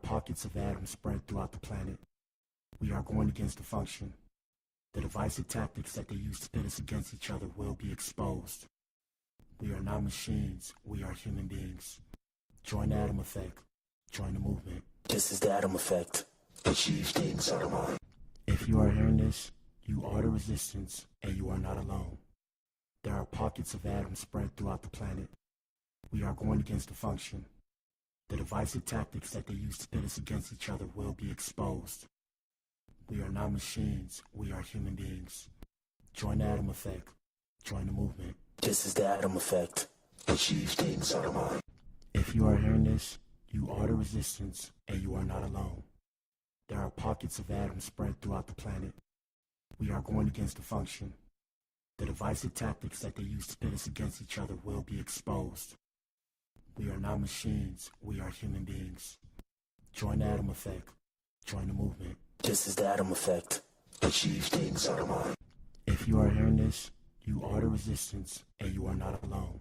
pockets of atoms spread throughout the planet. We are going against the function. The divisive tactics that they use to pit us against each other will be exposed. We are not machines, we are human beings. Join the Atom Effect. Join the movement. This is the Atom Effect. Achieve things out of mind. If you are hearing this, you are the resistance, and you are not alone. There are pockets of atoms spread throughout the planet. We are going against the function. The divisive tactics that they use to pit us against each other will be exposed. We are not machines, we are human beings. Join the Atom Effect. Join the movement. This is the Atom Effect. Achieve things out of mind. If you are hearing this, you are the resistance, and you are not alone. There are pockets of atoms spread throughout the planet. We are going against the function. The divisive tactics that they use to pit us against each other will be exposed. We are not machines, we are human beings. Join the Atom Effect. Join the movement. This is the Atom Effect. Achieve things out of mind. If you are hearing this, you are the resistance, and you are not alone.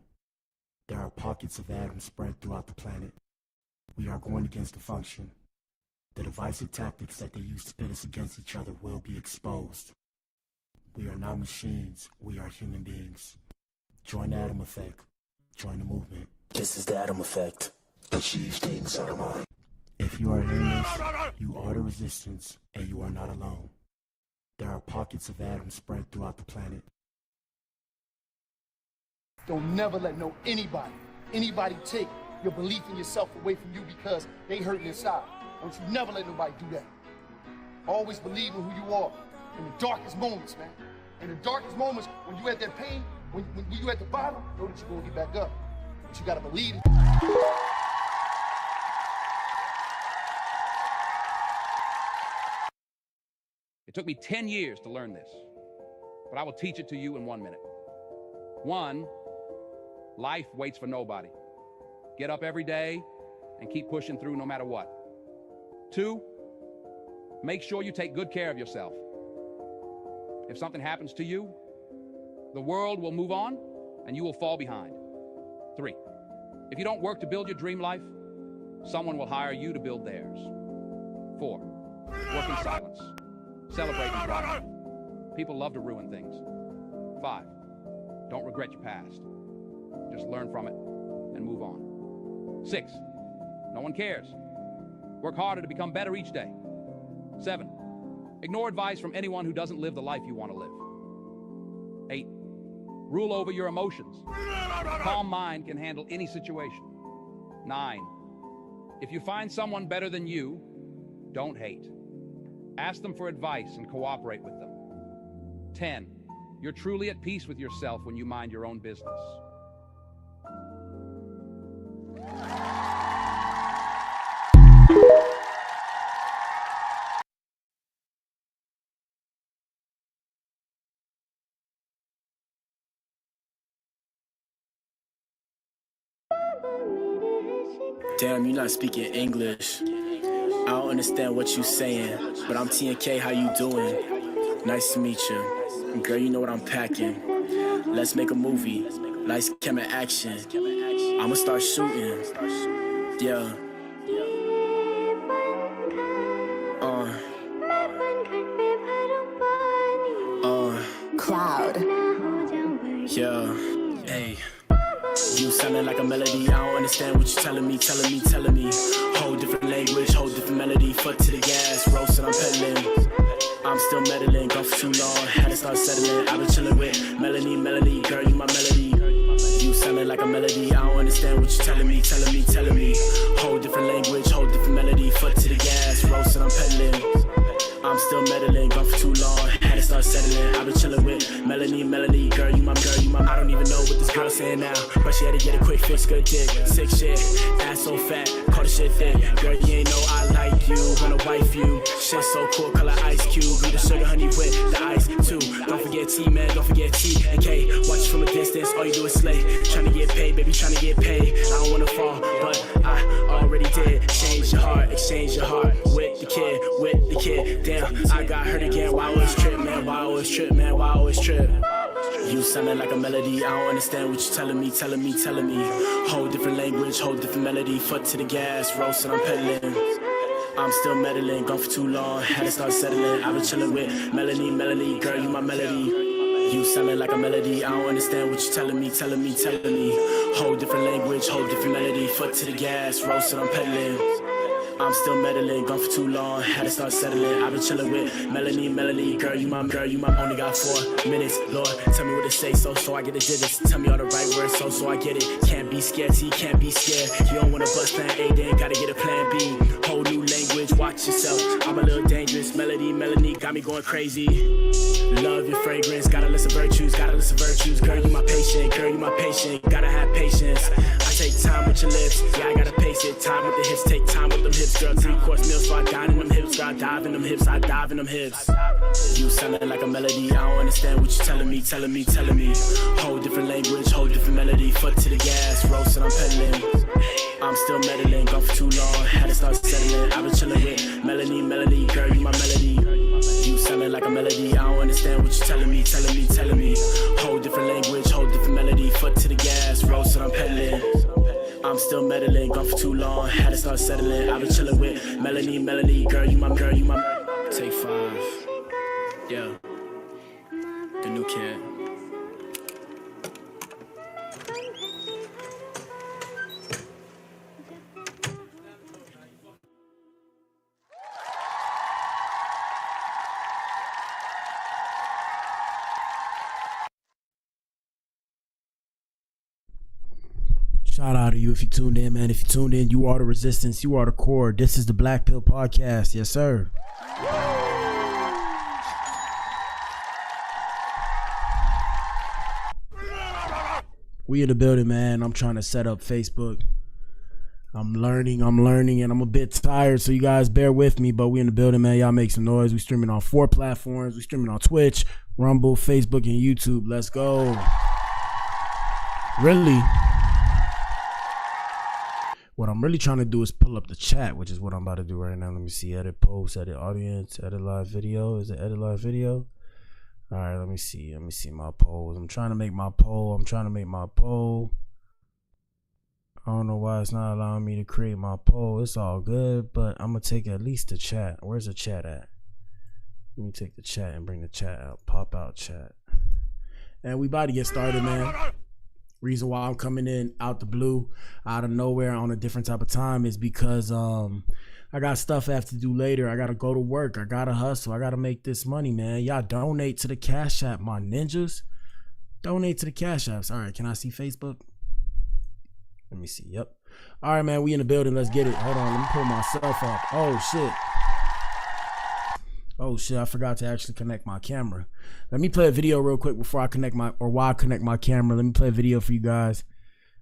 There are pockets of atoms spread throughout the planet. We are going against the function. The divisive tactics that they use to pit us against each other will be exposed. We are not machines, we are human beings. Join the Atom Effect. Join the movement. This is the Atom Effect. Achieve things out of mind. If you are hearing this, you are the resistance, and you are not alone. There are pockets of atoms spread throughout the planet. Don't never let anybody take your belief in yourself away from you because they hurting inside. Don't you never let nobody do that. Always believe in who you are in the darkest moments, man. In the darkest moments, when you at that pain, when you at the bottom, know that you're gonna get back up. But you gotta believe it. It took me 10 years to learn this, but I will teach it to you in 1 minute. 1, life waits for nobody. Get up every day and keep pushing through no matter what. 2, make sure you take good care of yourself. If something happens to you, the world will move on and you will fall behind. 3, if you don't work to build your dream life, someone will hire you to build theirs. 4, work in silence. Celebrate and thrive. People love to ruin things. 5, don't regret your past. Just learn from it and move on. 6, no one cares. Work harder to become better each day. 7, ignore advice from anyone who doesn't live the life you want to live. 8, rule over your emotions. A calm mind can handle any situation. 9, if you find someone better than you, don't hate. Ask them for advice and cooperate with them. 10, you're truly at peace with yourself when you mind your own business. Damn, you're not speaking English. I don't understand what you saying, but I'm TNK, how you doing? Nice to meet you. Girl, you know what I'm packing. Let's make a movie. Lights, camera, action. I'ma start shooting. Yeah. Cloud. Yeah. Hey. You sounding like a melody, I don't understand what you're telling me. Whole different language, whole different melody. Foot to the gas, roasting, I'm pedaling. I'm still meddling, gone for too long, had to start settling. I've been chilling with Melanie, girl, you my melody. You sounding like a melody, I don't understand what you're telling me. Whole different language, whole different melody. Foot to the gas, roasting, I'm pedaling. I'm still meddling, gone for too long, had to start settling. I've been chilling with Melanie, girl, you my. I don't even know what this girl saying now, but she had to get a quick fix, good dick, sick shit, ass so fat, call the shit thick. Girl, you ain't know I like you, wanna wife you. Shit so cool, color Ice Cube, be the sugar honey with the ice too. Don't forget T, man, don't forget T and K. Watch from a distance, all you do is slay. Tryna get paid, baby, tryna get paid. I don't wanna fall, but I already did. Exchange your heart with the kid. Damn, I got hurt again. Why always trip, man? Why always trip? You sounding like a melody, I don't understand what you're telling me. Whole different language, whole different melody. Foot to the gas, roasting, I'm pedaling. I'm still meddling, gone for too long, had to start settling. I've been chilling with Melanie, girl, you my melody. You sounding like a melody, I don't understand what you're telling me. Whole different language, whole different melody. Foot to the gas, roasted, I'm pedaling. I'm still meddling, gone for too long, had to start settling. I've been chilling with Melanie, girl, you my only got 4 minutes. Lord, tell me what to say, so I get the digits. Tell me all the right words, so I get it. Can't be scared, T, can't be scared. You don't wanna bust plan A, then gotta get a plan B. Whole new language, watch yourself. I'm a little dangerous, Melanie got me going crazy. Love your fragrance, gotta listen virtues. Girl, you my patient, gotta have patience. I take time with your lips, yeah, I gotta pace it. Time with the hips, take time with them hips. Girl, 3-course meals, so I dine in them hips. Girl, I dive in them hips, I dive in them hips. You sounding like a melody, I don't understand what you're telling me. Whole different language, whole different melody. Foot to the gas, roasted, I'm pedaling. I'm still meddling, gone for too long, had to start settling. I've been chilling with Melanie, girl, you my melody. You sounding like a melody, I don't understand what you're telling me. Whole different language, whole different melody. Foot to the gas, roasted, I'm pedaling. I'm still meddling, gone for too long, had to start settling. I've been chilling with Melanie, girl, you my. Take 5, yeah, the new kid. Shout out to you if you tuned in, man. If you tuned in, you are the resistance, you are the core. This is the Blac Pill podcast. Yes, sir. We in the building, man. I'm trying to set up Facebook. I'm learning, and I'm a bit tired, so you guys bear with me, but we in the building, man. Y'all make some noise. We streaming on 4 platforms. We streaming on Twitch, Rumble, Facebook, and YouTube. Let's go. Really, what I'm really trying to do is pull up the chat, which is what I'm about to do right now. Let me see. Edit post, edit audience, edit live video. Is it edit live video? All right, let me see my polls. I'm trying to make my poll. I don't know why it's not allowing me to create my poll. It's all good, but I'm going to take at least the chat. Where's the chat at? Let me take the chat and bring the chat out. Pop out chat. And we about to get started, man. Reason why I'm coming in out the blue, out of nowhere on a different type of time is because I got stuff I have to do later. I got to go to work. I got to hustle. I got to make this money, man. Y'all donate to the Cash App, my ninjas. Donate to the Cash Apps. All right, can I see Facebook? Let me see. Yep. All right, man, we in the building. Let's get it. Hold on. Let me pull myself up. Oh, shit. I forgot to actually connect my camera. Let me play a video real quick before I connect while I connect my camera. Let me play a video for you guys.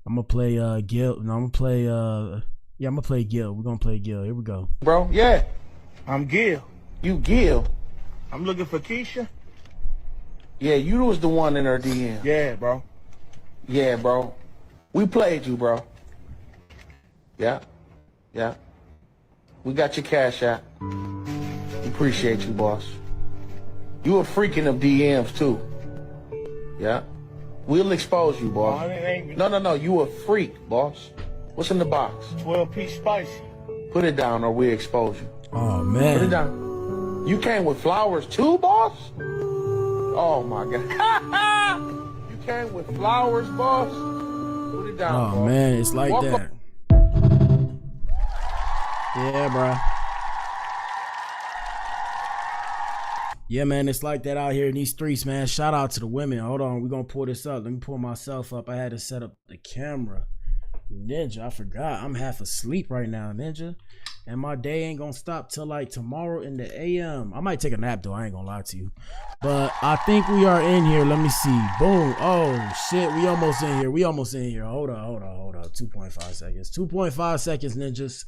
I'm going to play Gil. No, I'm going to play, I'm going to play Gil. We're going to play Gil. Here we go. Bro, yeah. I'm Gil. You Gil? I'm looking for Keisha. Yeah, you was the one in her DM. Yeah, bro. Yeah, bro. We played you, bro. Yeah. We got your Cash App. Appreciate you, boss. You a freak in them DMs too. Yeah. We'll expose you, boss. No. You a freak, boss. What's in the box? 12-piece spicy. Put it down or we expose you. Oh, man. Put it down. You came with flowers too, boss? Oh, my God. You came with flowers, boss? Put it down, Oh, boss. man. It's like Walk that. Yeah, bro. Yeah, man, it's like that out here in these streets, man. Shout out to the women. Hold on, we're gonna pull this up. Let me pull myself up. I had to set up the camera. Ninja, I forgot. I'm half asleep right now, Ninja. And my day ain't gonna stop till like tomorrow in the AM. I might take a nap though, I ain't gonna lie to you. But I think we are in here. Let me see. Boom. Oh shit, we almost in here. Hold on. 2.5 seconds. 2.5 seconds, ninjas.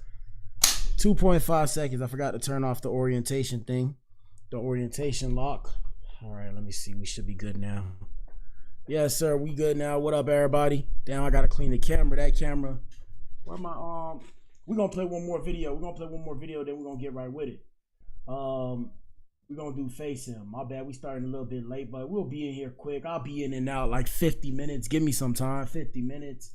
2.5 seconds. I forgot to turn off the orientation thing. The orientation lock. All right, let me see. We should be good now. Yes, sir. We good now. What up, everybody? Damn, I gotta clean the camera. That camera. Where my We're gonna play one more video. Then we're gonna get right with it. We're gonna do face him. My bad. We starting a little bit late, but we'll be in here quick. I'll be in and out like 50 minutes. Give me some time. 50 minutes.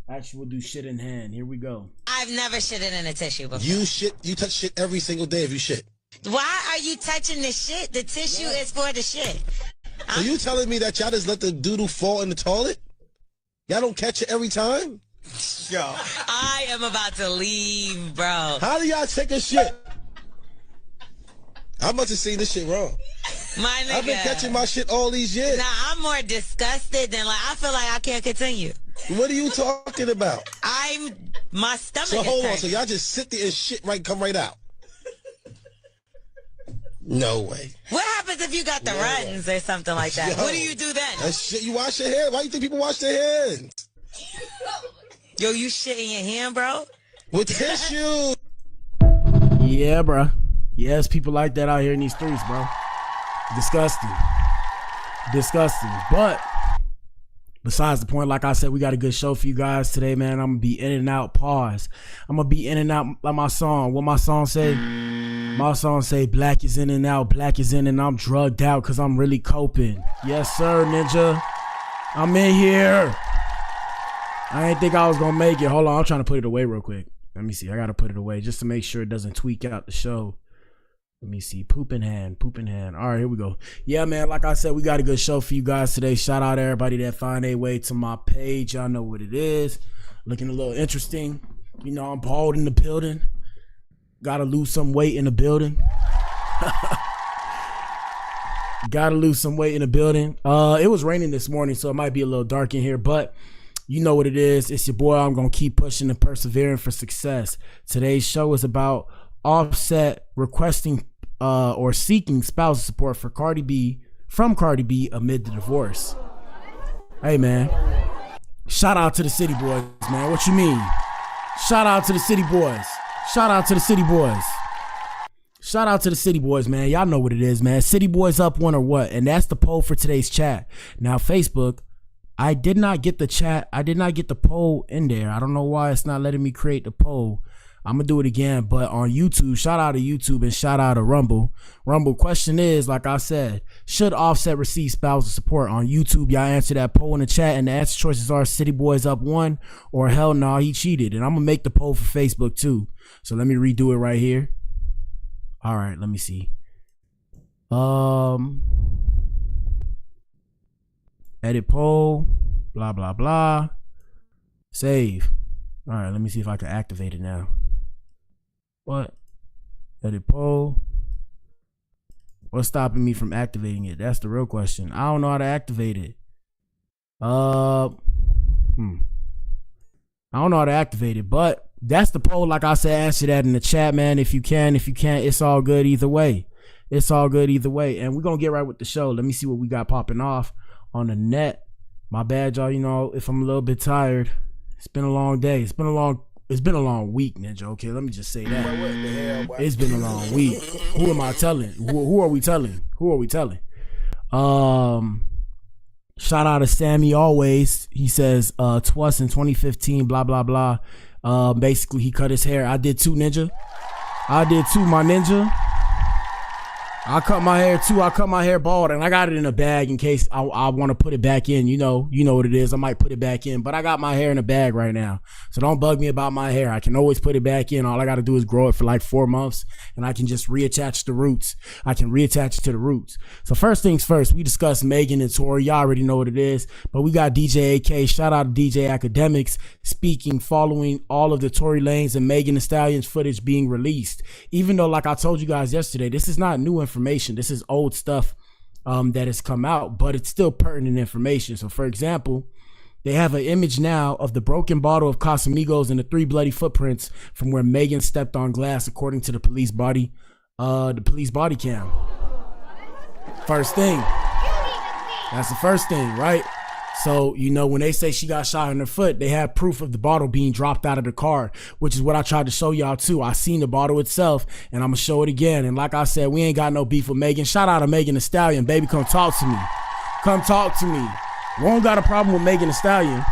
Actually, we'll do shit in hand. Here we go. I've never shitted in a tissue before. You touch shit every single day if you shit. Why are you touching the shit? The tissue is for the shit. So you telling me that y'all just let the doodle fall in the toilet? Y'all don't catch it every time? Yo. I am about to leave, bro. How do y'all take a shit? I must have seen this shit wrong. My nigga. I've been catching my shit all these years. Nah, I'm more disgusted than like, I feel like I can't continue. What are you talking about? My stomach So is hold on, hurting. so y'all just sit there and shit come right out? No way. What happens if you got the runs or something like that? Yo, what do you do then? That shit, you wash your hands. Why do you think people wash their hands? Yo, you shit in your hand, bro? With tissue. Yeah, bro. Yes, people like that out here in these streets, bro. Disgusting. Disgusting. But besides the point, like I said, we got a good show for you guys today, man. I'm gonna be in and out. Pause. I'm gonna be in and out like my song. What my song say? My song say, black is in and out, black is in and I'm drugged out because I'm really coping. Yes, sir, Ninja. I'm in here. I didn't think I was gonna make it. Hold on, I'm trying to put it away real quick. Let me see. I gotta put it away just to make sure it doesn't tweak out the show. Let me see. Poop in hand, poop in hand. All right, here we go. Yeah, man, like I said, we got a good show for you guys today. Shout out to everybody that find their way to my page. Y'all know what it is. Looking a little interesting. You know, I'm bald in the building. Gotta lose some weight in the building. Gotta lose some weight in the building. It was raining this morning, so it might be a little dark in here, but you know what it is. It's your boy. I'm gonna keep pushing and persevering for success. Today's show is about Offset requesting or seeking spousal support for Cardi B amid the divorce. Hey, man. Shout out to the city boys, man. What you mean? Shout out to the city boys. Shout out to the city boys. Shout out to the city boys, man. Y'all know what it is, man. City boys up one or what? And that's the poll for today's chat. Now, Facebook, I did not get the chat. I did not get the poll in there. I don't know why it's not letting me create the poll. I'm gonna do it again, but on YouTube, shout out to YouTube and shout out to Rumble. Rumble, question is, like I said, should Offset receive spousal support? On YouTube, y'all answer that poll in the chat, and the answer choices are City Boys up one or hell no, he cheated. And I'm gonna make the poll for Facebook too. So let me redo it right here. All right, let me see. Edit poll, blah, blah, blah. Save. All right, let me see if I can activate it now. What? Edit poll. What's stopping me from activating it? That's the real question. I don't know how to activate it. I don't know how to activate it, but that's the poll. Like I said, answer that in the chat, man. If you can, if you can't, it's all good either way. It's all good either way. And we're gonna get right with the show. Let me see what we got popping off on the net. My bad, y'all. You know, if I'm a little bit tired, it's been a long day. It's been a long week, Ninja. Okay, let me just say that. It's been a long week. Who am I telling? Who are we telling? Who are we telling? Shout out to Sammy always. He says twice in 2015, blah blah blah. Basically he cut his hair. I did too, Ninja. I did too, my ninja. I cut my hair too. I cut my hair bald and I got it in a bag in case I want to put it back in. You know what it is. I might put it back in, but I got my hair in a bag right now. So don't bug me about my hair. I can always put it back in. All I got to do is grow it for like 4 months and I can just reattach the roots. I can reattach it to the roots. So first things first, we discussed Megan and Tory. Y'all already know what it is, but we got DJ AK. Shout out to DJ Academics speaking following all of the Tory Lanez and Megan Thee Stallions footage being released. Even though, like I told you guys yesterday, this is not new information. This is old stuff that has come out, but it's still pertinent information. So for example, they have an image now of the broken bottle of Casamigos and the 3 bloody footprints from where Megan stepped on glass, according to the police body cam. First thing. That's the first thing, right? So, you know, when they say she got shot in her foot, they have proof of the bottle being dropped out of the car, which is what I tried to show y'all too. I seen the bottle itself and I'm gonna show it again. And like I said, we ain't got no beef with Megan. Shout out to Megan Thee Stallion, baby. Come talk to me. Come talk to me. We don't got a problem with Megan Thee Stallion.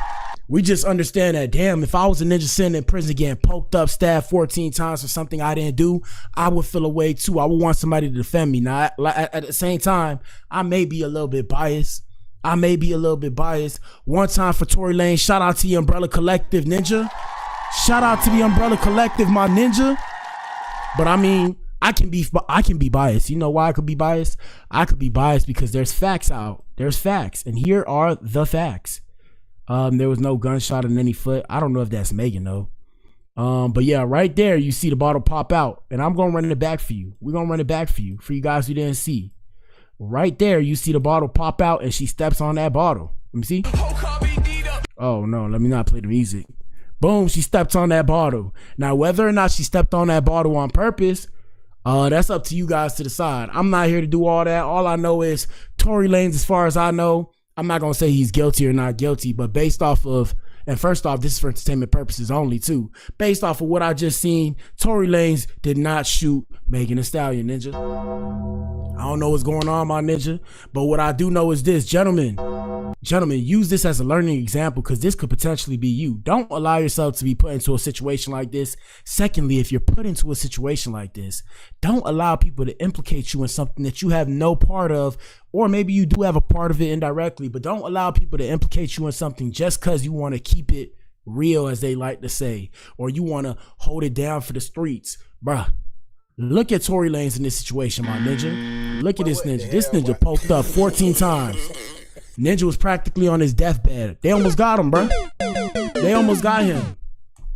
We just understand that, damn, if I was a ninja sitting in prison getting poked up, stabbed 14 times for something I didn't do, I would feel a way too. I would want somebody to defend me. Now, at the same time, I may be a little bit biased. I may be a little bit biased. One time for Tory Lanez, shout out to the Umbrella Collective, ninja. Shout out to the Umbrella Collective, my ninja. But I mean, I can be biased. You know why I could be biased? I could be biased because there's facts out. There's facts, and here are the facts. There was no gunshot in any foot. I don't know if that's Megan though. But yeah, right there you see the bottle pop out, and I'm gonna run it back for you. We're gonna run it back for you guys who didn't see. Right there you see the bottle pop out, and she steps on that bottle. Let me see. Oh no, let me not play the music. Boom, she stepped on that bottle. Now whether or not she stepped on that bottle on purpose, that's up to you guys to decide. I'm not here to do all that. All I know is Tory Lanez, as far as I know, I'm not gonna say he's guilty or not guilty, but based off of, and first off, this is for entertainment purposes only too. Based off of what I just seen, Tory Lanez did not shoot Megan Thee Stallion, ninja. I don't know what's going on, my ninja, but what I do know is this, gentlemen, use this as a learning example because this could potentially be you. Don't allow yourself to be put into a situation like this. Secondly, if you're put into a situation like this, don't allow people to implicate you in something that you have no part of, or maybe you do have a part of it indirectly, but don't allow people to implicate you in something just because you want to keep it real, as they like to say, or you want to hold it down for the streets. Bruh, look at Tory Lanez in this situation, my ninja. Look at this ninja. This ninja poked up 14 times. Ninja was practically on his deathbed. They almost got him, bro. They almost got him.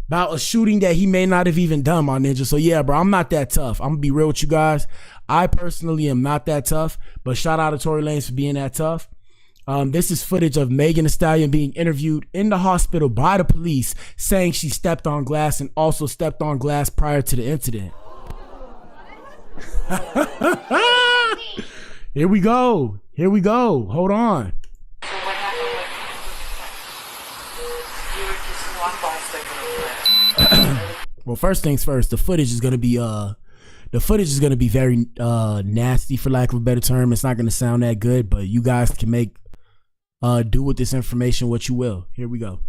About a shooting that he may not have even done, my ninja. So yeah, bro, I'm not that tough. I'm gonna be real with you guys. I personally am not that tough, but shout out to Tory Lanez for being that tough. This is footage of Megan Thee Stallion being interviewed in the hospital by the police, saying she stepped on glass and also stepped on glass prior to the incident. Here we go. Here we go. Hold on. Well, first things first, the footage is gonna be very nasty, for lack of a better term. It's not gonna sound that good, but you guys can make do with this information what you will. Here we go.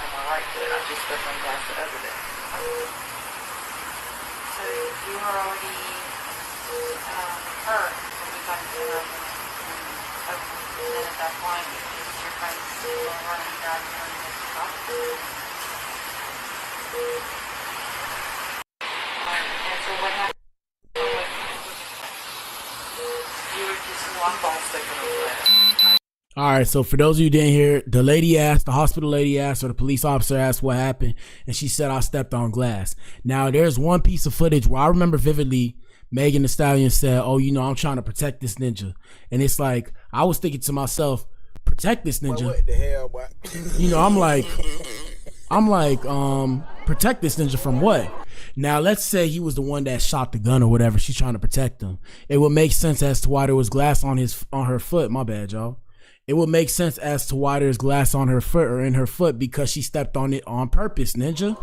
All right, so for those of you who didn't hear, the hospital lady asked, or the police officer asked what happened, and she said, I stepped on glass. Now, there's one piece of footage where I remember vividly Megan Thee Stallion said, oh, you know, I'm trying to protect this ninja. And it's like, I was thinking to myself, protect this ninja? What the hell, boy? You know, I'm like, protect this ninja from what? Now, let's say he was the one that shot the gun or whatever. She's trying to protect him. It would make sense as to why there was glass on her foot. My bad, y'all. It would make sense as to why there's glass on her foot or in her foot, because she stepped on it on purpose, ninja.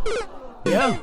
Yeah.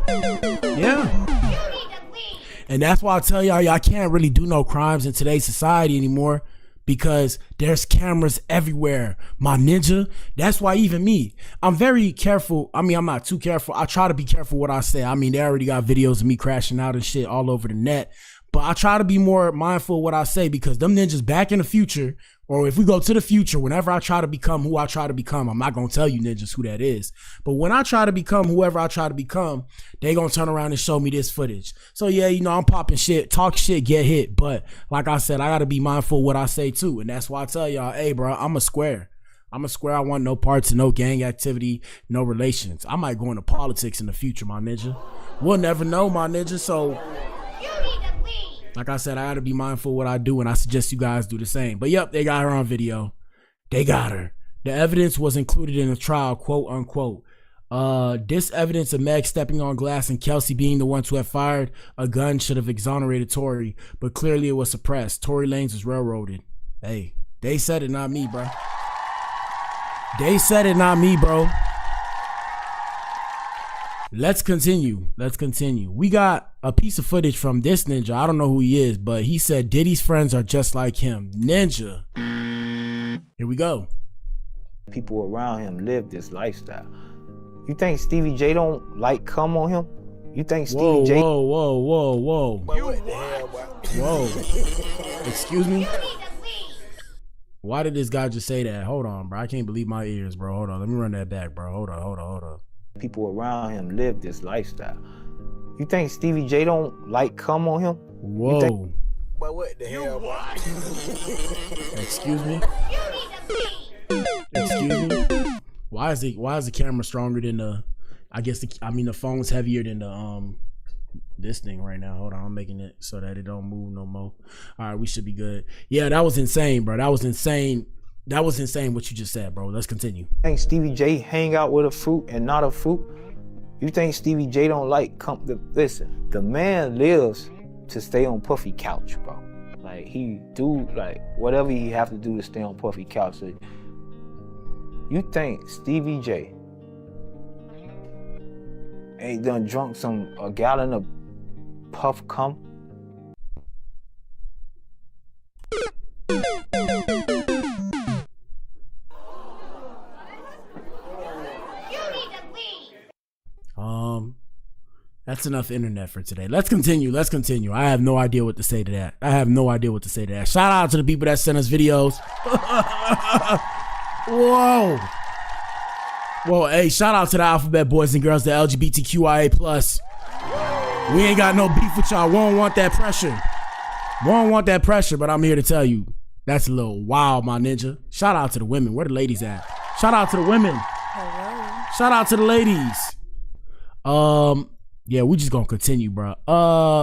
And that's why I tell y'all can't really do no crimes in today's society anymore, because there's cameras everywhere, my ninja. That's why even me, I'm very careful. I mean, I'm not too careful. I try to be careful what I say. I mean, they already got videos of me crashing out and shit all over the net, but I try to be more mindful of what I say, because them ninjas back in the future, or if we go to the future, whenever I try to become who I try to become, I'm not going to tell you ninjas who that is. But when I try to become whoever I try to become, they going to turn around and show me this footage. So yeah, you know, I'm popping shit, talk shit, get hit. But like I said, I got to be mindful of what I say too. And that's why I tell y'all, hey bro, I'm a square. I want no parts of no gang activity, no relations. I might go into politics in the future, my ninja. We'll never know, my ninja. So like I said, I gotta be mindful of what I do, and I suggest you guys do the same. But yep, they got her on video. They got her. The evidence was included in the trial, quote unquote. This evidence of Meg stepping on glass and Kelsey being the ones who had fired a gun should have exonerated Tory, but clearly it was suppressed. Tory Lanez was railroaded. Hey, they said it, not me, bro. They said it, not me, bro. Let's continue. We got a piece of footage from this ninja. I don't know who he is, but he said Diddy's friends are just like him. Ninja. Here we go. People around him live this lifestyle. You think Stevie J don't like come on him? You think Stevie J? Whoa. Excuse me? Why did this guy just say that? Hold on, bro. I can't believe my ears, bro. Hold on. Let me run that back, bro. Hold on. People around him live this lifestyle. You think Stevie J don't like come on him? Whoa. But what the hell, bro? Excuse me? Excuse me? Why is the camera stronger than the, the phone's heavier than the, this thing right now. Hold on, I'm making it so that it don't move no more. All right, we should be good. Yeah, that was insane, bro. That was insane what you just said, bro. Let's continue. You think Stevie J hang out with a fruit and not a fruit? You think Stevie J don't like listen, the man lives to stay on puffy couch, bro. Like he do like whatever he have to do to stay on puffy couch. So, you think Stevie J ain't done drunk a gallon of puff cum? That's enough internet for today. Let's continue. I have no idea what to say to that. Shout out to the people that sent us videos. Whoa, hey, shout out to the alphabet boys and girls, the LGBTQIA+. We ain't got no beef with y'all. We don't want that pressure, but I'm here to tell you, that's a little wild, my ninja. Shout out to the women. Where the ladies at? Shout out to the women. Hello. Shout out to the ladies. Yeah, we just gonna continue, bro.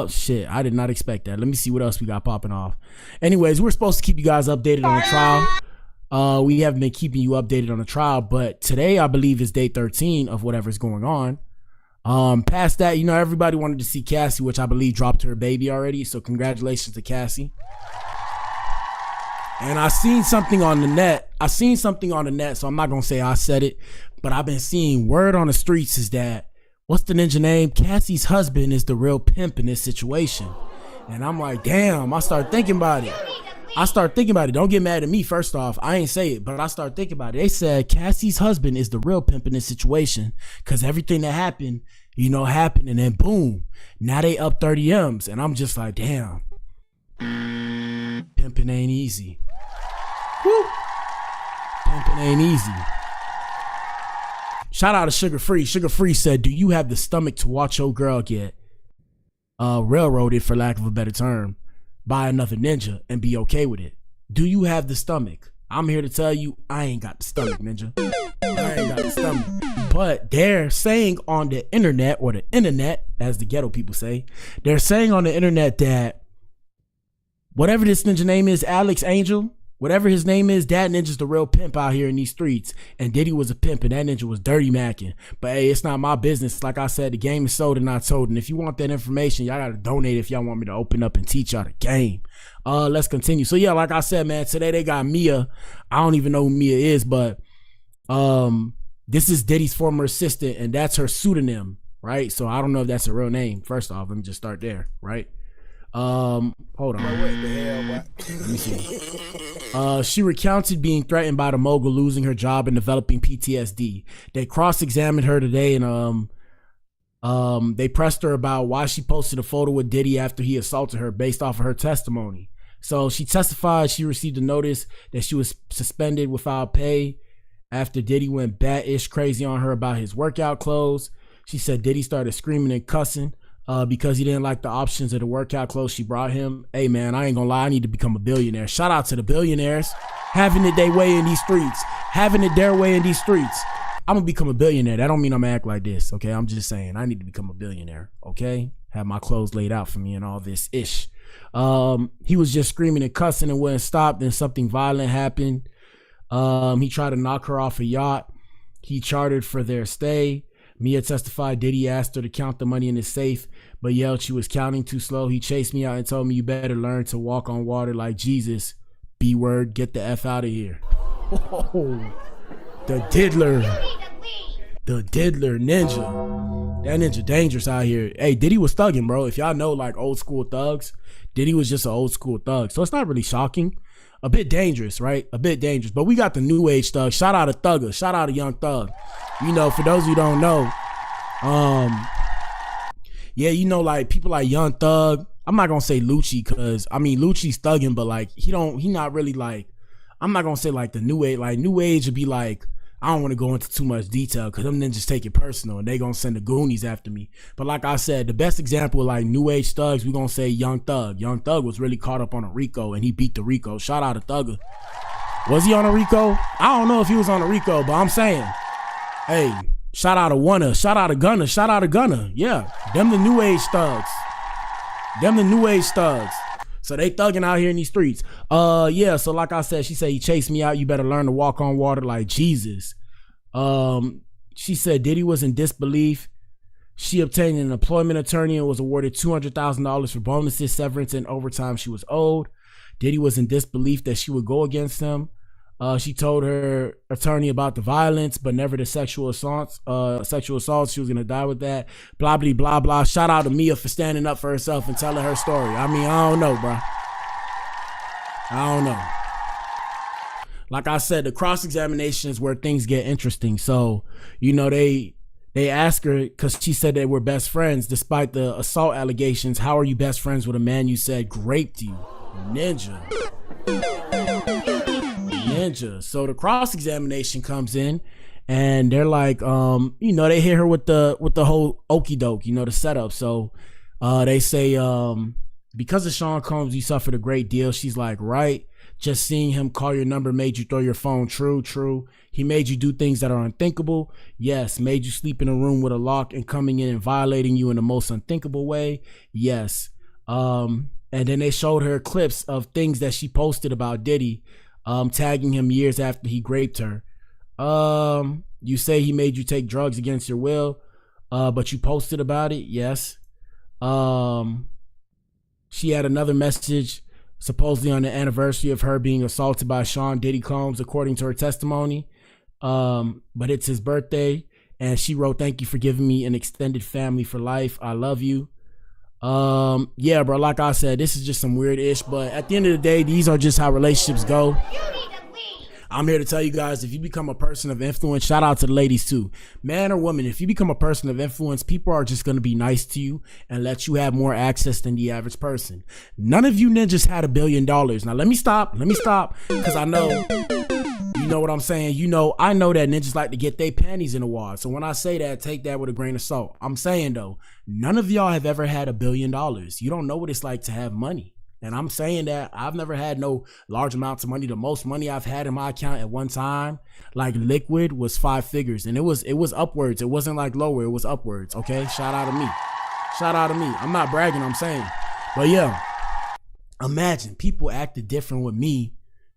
Shit, I did not expect that. Let me see what else we got popping off. Anyways, we're supposed to keep you guys updated on the trial. We haven't been keeping you updated on the trial, but today I believe is day 13 of whatever's going on. Past that, everybody wanted to see Cassie, which I believe dropped her baby already. So congratulations to Cassie. And I seen something on the net. So I'm not gonna say I said it, but I've been seeing word on the streets is that, what's the ninja name? Cassie's husband is the real pimp in this situation. And I'm like, damn, I start thinking about it. Don't get mad at me, first off. I ain't say it, but I start thinking about it. They said Cassie's husband is the real pimp in this situation because everything that happened, happened, and then boom, now they up 30 M's. And I'm just like, damn, pimping ain't easy. Woo. Pimping ain't easy. Shout out to Sugar Free. Sugar Free said, do you have the stomach to watch your girl get railroaded, for lack of a better term, by another ninja and be okay with it? Do you have the stomach? I'm here to tell you, I ain't got the stomach, ninja. I ain't got the stomach. But they're saying on the internet, or the internet, as the ghetto people say, they're saying on the internet that whatever this ninja name is, Alex Angel, whatever his name is, that ninja's the real pimp out here in these streets. And Diddy was a pimp and that ninja was dirty macking. But hey, it's not my business. Like I said, the game is sold and not told. And if you want that information, y'all gotta donate if y'all want me to open up and teach y'all the game. Let's continue. So yeah, like I said, man, today they got Mia. I don't even know who Mia is, but this is Diddy's former assistant and that's her pseudonym, right? So I don't know if that's her real name. First off, let me just start there, right? Hold on. What the hell, let me see. She recounted being threatened by the mogul, losing her job, and developing PTSD. They cross-examined her today, and they pressed her about why she posted a photo with Diddy after he assaulted her, based off of her testimony. So she testified she received a notice that she was suspended without pay after Diddy went bat-ish crazy on her about his workout clothes. She said Diddy started screaming and cussing because he didn't like the options of the workout clothes she brought him. Hey man, I ain't gonna lie, I need to become a billionaire. Shout out to the billionaires having it their way in these streets. Having it their way in these streets. I'm gonna become a billionaire. That don't mean I'm gonna act like this, okay? I'm just saying I need to become a billionaire, okay? Have my clothes laid out for me and all this ish. He was just screaming and cussing and wouldn't stop. Then something violent happened. He tried to knock her off a yacht he chartered for their stay. Mia testified Diddy asked her to count the money in his safe, but yelled she was counting too slow. He chased me out and told me, you better learn to walk on water like Jesus. B-word, get the F out of here. Oh, the diddler. The diddler ninja. That ninja dangerous out here. Hey, Diddy was thugging, bro. If y'all know like old school thugs, Diddy was just an old school thug. So it's not really shocking. A bit dangerous, right? A bit dangerous. But we got the new age thug. Shout out to Thugger. Shout out to Young Thug. You know, for those who don't know, yeah, you know, like people like Young Thug. I'm not gonna say Lucci because I mean Lucci's thugging, but like he not really like I'm not gonna say like the new age. Like new age would be like, I don't want to go into too much detail because them ninjas take it personal and they gonna send the Goonies after me. But like I said, the best example of like new age thugs, we gonna say Young Thug. Young Thug was really caught up on a Rico and he beat the Rico. Shout out to Thugger. Was he on a Rico? I don't know if he was on a Rico, but I'm saying, hey, shout out to Wanna, shout out to Gunner, shout out to Gunner. Yeah, them the new age thugs. Them the new age thugs. So they thugging out here in these streets. Yeah, so like I said, she said, he chased me out. You better learn to walk on water like Jesus. She said Diddy was in disbelief. She obtained an employment attorney and was awarded $200,000 for bonuses, severance, and overtime she was owed. Diddy was in disbelief that she would go against him. She told her attorney about the violence, but never the sexual assaults. She was gonna die with that. Blah, blah, blah, blah. Shout out to Mia for standing up for herself and telling her story. I mean, I don't know, bro. I don't know. Like I said, the cross-examination is where things get interesting. So, you know, they ask her, because she said they were best friends, despite the assault allegations. How are you best friends with a man you said raped you? Ninja. So the cross-examination comes in and they're like, you know, they hit her with the whole okie doke, you know, the setup. So they say, because of Sean Combs, you suffered a great deal. She's like, right. Just seeing him call your number made you throw your phone. True. He made you do things that are unthinkable. Yes. Made you sleep in a room with a lock and coming in and violating you in the most unthinkable way. Yes. And then they showed her clips of things that she posted about Diddy, tagging him years after he raped her. You say he made you take drugs against your will, but you posted about it. Yes. She had another message supposedly on the anniversary of her being assaulted by Sean Diddy Combs, according to her testimony. But it's his birthday and she wrote, "Thank you for giving me an extended family for life. I love you." Yeah, bro, like I said, this is just some weird ish, but at the end of the day, these are just how relationships go. I'm here to tell you guys, if you become a person of influence, shout out to the ladies too, man or woman, if you become a person of influence, people are just going to be nice to you and let you have more access than the average person. None of you ninjas had $1 billion. Now let me stop, because I know, you know what I'm saying? You know, I know that ninjas like to get their panties in the wad. So when I say that, take that with a grain of salt. I'm saying though, none of y'all have ever had $1 billion. You don't know what it's like to have money. And I'm saying that I've never had no large amounts of money. The most money I've had in my account at one time, like liquid, was 5 figures. And it was upwards. It wasn't like lower, it was upwards. Okay. Shout out to me. I'm not bragging, I'm saying. But yeah, imagine people acted different with me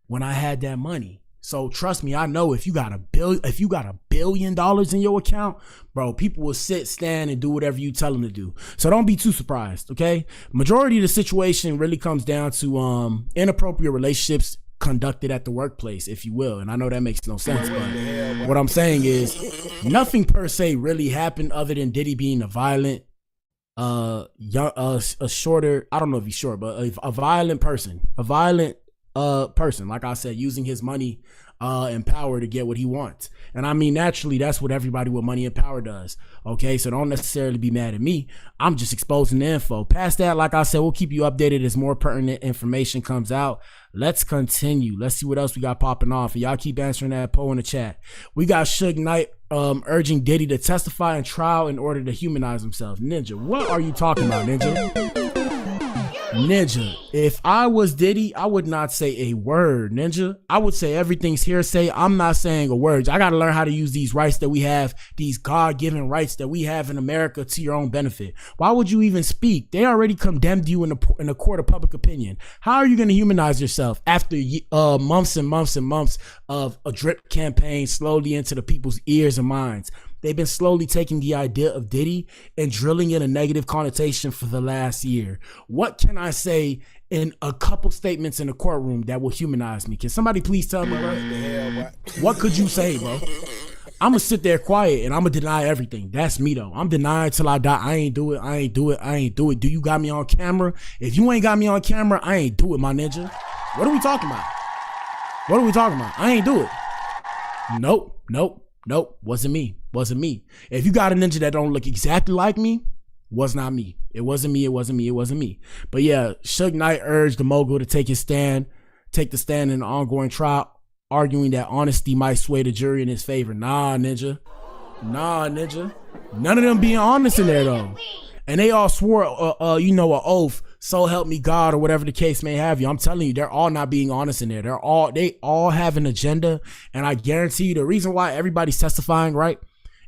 when I had that money. So trust me, I know if you got $1 billion in your account, bro, people will sit, stand, and do whatever you tell them to do. So don't be too surprised, okay? Majority of the situation really comes down to inappropriate relationships conducted at the workplace, if you will. And I know that makes no sense, but what I'm saying is nothing per se really happened other than Diddy being a violent, a shorter, I don't know if he's short, but a violent person, like I said, using his money and power to get what he wants. And I mean, naturally, that's what everybody with money and power does. Okay, so don't necessarily be mad at me. I'm just exposing the info. Past that, like I said, we'll keep you updated as more pertinent information comes out. Let's continue. Let's see what else we got popping off. And y'all keep answering that poll in the chat. We got Suge Knight urging Diddy to testify in trial in order to humanize himself. Ninja, what are you talking about, Ninja? Ninja, if I was Diddy, I would not say a word, Ninja. I would say everything's hearsay. I'm not saying a word. I got to learn how to use these rights that we have, these God-given rights that we have in America to your own benefit. Why would you even speak? They already condemned you in the court of public opinion. How are you going to humanize yourself after months and months and months of a drip campaign slowly into the people's ears and minds? They've been slowly taking the idea of Diddy and drilling in a negative connotation for the last year. What can I say in a couple statements in the courtroom that will humanize me? Can somebody please tell me, bro? What could you say, bro? I'm gonna sit there quiet and I'm gonna deny everything. That's me though. I'm denying till I die. I ain't do it. Do you got me on camera? If you ain't got me on camera, I ain't do it, my ninja. What are we talking about? I ain't do it. Nope. Wasn't me. If you got a ninja that don't look exactly like me, was not me. It wasn't me. But yeah, Suge Knight urged the mogul to take his stand take the stand in an ongoing trial, arguing that honesty might sway the jury in his favor. Nah, ninja. None of them being honest in there though. And they all swore, an oath, so help me God, or whatever the case may have you. I'm telling you, they're all not being honest in there. They all have an agenda. And I guarantee you the reason why everybody's testifying, right,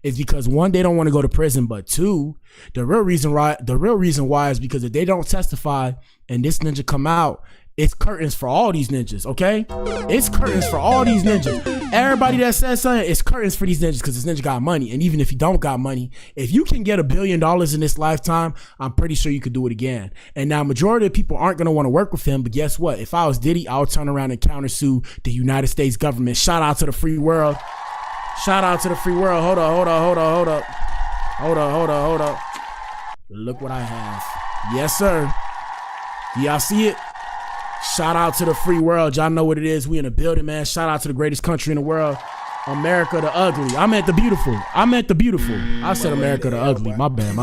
is because one, they don't want to go to prison, but two, the real reason why is because if they don't testify and this ninja come out, it's curtains for all these ninjas, okay? It's curtains for all these ninjas. Everybody that says something, it's curtains for these ninjas because this ninja got money. And even if you don't got money, if you can get $1 billion in this lifetime, I'm pretty sure you could do it again. And now majority of people aren't going to want to work with him, but guess what? If I was Diddy, I would turn around and countersue the United States government. Shout out to the free world. Shout out to the free world. Hold up. Look what I have. Yes, sir. Y'all see it? Shout out to the free world. Y'all know what it is. We in the building, man. Shout out to the greatest country in the world. America the ugly. I meant the beautiful. I said America the ugly. My bad.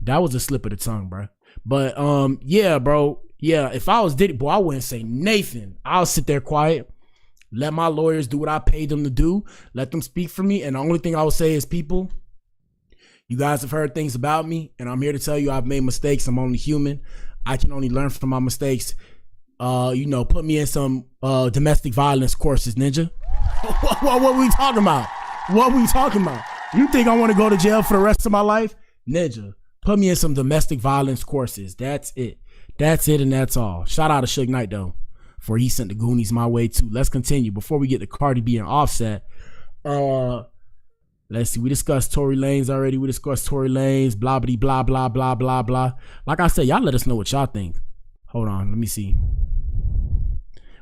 That was a slip of the tongue, bro. But yeah, bro. Yeah, if I was Diddy, boy, I wouldn't say Nathan. I'll sit there quiet. Let my lawyers do what I paid them to do. Let them speak for me. And the only thing I would say is, people, you guys have heard things about me, and I'm here to tell you I've made mistakes. I'm only human. I can only learn from my mistakes. Put me in some domestic violence courses, ninja. What we talking about? You think I want to go to jail for the rest of my life? Ninja, put me in some domestic violence courses. That's it and that's all. Shout out to Suge Knight though, for he sent the Goonies my way too. Let's continue. Before we get to Cardi B and Offset, let's see. We discussed Tory Lanez already. Blah, blah, blah, blah, blah, blah. Like I said, y'all let us know what y'all think. Hold on. Let me see.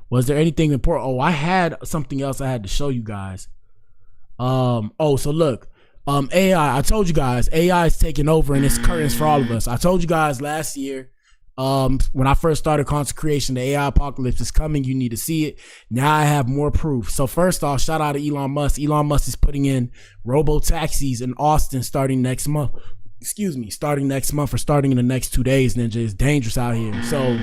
Was there anything important? Oh, I had something else I had to show you guys. So look. AI. I told you guys, AI is taking over and it's curtains for all of us. I told you guys last year, when I first started content creation, the AI apocalypse is coming. You need to see it. Now I have more proof. So first off, shout out to Elon Musk. Elon Musk is putting in robo taxis in Austin starting next month. Starting next month or starting in the next 2 days, ninja. It's dangerous out here. So